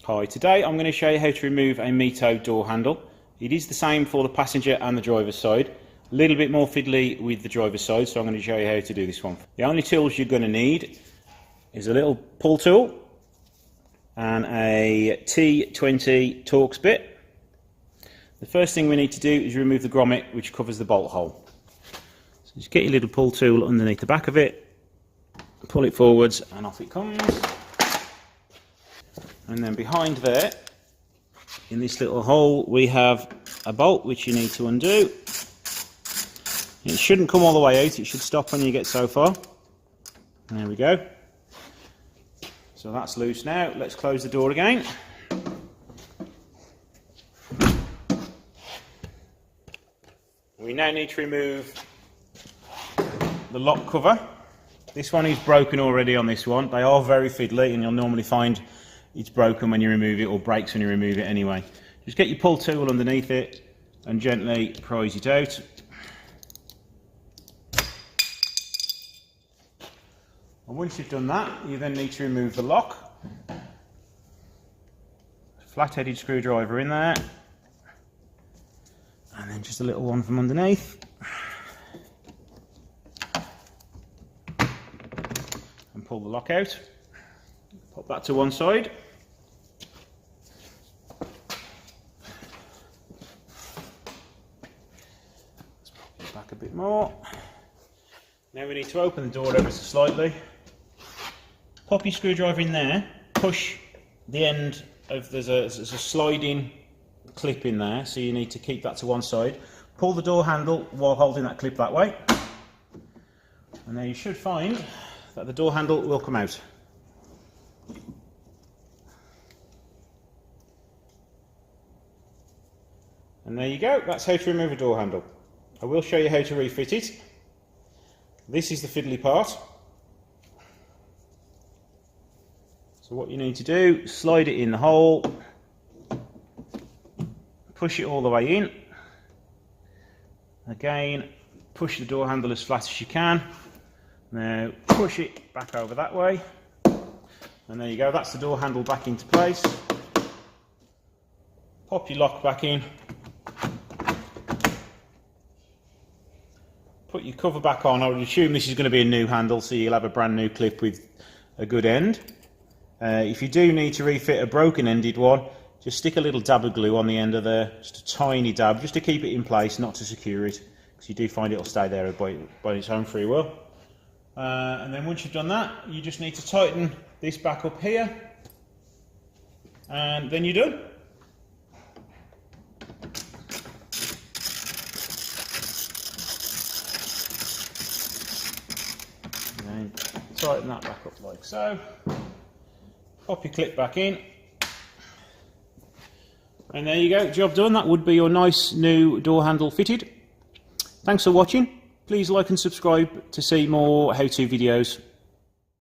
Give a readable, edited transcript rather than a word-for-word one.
Hi, today I'm going to show you how to remove a Mito door handle. It is the same for the passenger and the driver's side. A little bit more fiddly with the driver's side, so I'm going to show you how to do this one. The only tools you're going to need is a little pull tool and a T20 Torx bit. The first thing we need to do is remove the grommet which covers the bolt hole. So just get your little pull tool underneath the back of it, pull it forwards and off it comes. And then behind there, in this little hole, we have a bolt which you need to undo. It shouldn't come all the way out, it should stop when you get so far. There we go. So that's loose now. Let's close the door again. We now need to remove the lock cover. This one is broken already on this one. They are very fiddly and you'll normally find it's broken when you remove it, or breaks when you remove it anyway. Just get your pull tool underneath it and gently prise it out. And once you've done that, you then need to remove the lock. Flat-headed screwdriver in there. And then just a little one from underneath. And pull the lock out. Pop that to one side. Let's pop it back a bit more. Now we need to open the door ever so slightly. Pop your screwdriver in there. Push the end of, there's a sliding clip in there, so you need to keep that to one side. Pull the door handle while holding that clip that way. And then you should find that the door handle will come out. And there you go, that's how to remove a door handle. I will show you how to refit it. This is the fiddly part. So what you need to do, slide it in the hole, push it all the way in. Again, push the door handle as flat as you can. Now push it back over that way. And there you go, that's the door handle back into place. Pop your lock back in. Put your cover back on. I would assume this is going to be a new handle, so you'll have a brand new clip with a good end. If you do need to refit a broken ended one, just stick a little dab of glue on the end of there, just a tiny dab, just to keep it in place, not to secure it, because you do find it'll stay there by its own free will. And then once you've done that, you just need to tighten this back up here, and then you're done. And then tighten that back up like so. Pop your clip back in. And there you go, job done. That would be your nice new door handle fitted. Thanks for watching. Please like and subscribe to see more how-to videos.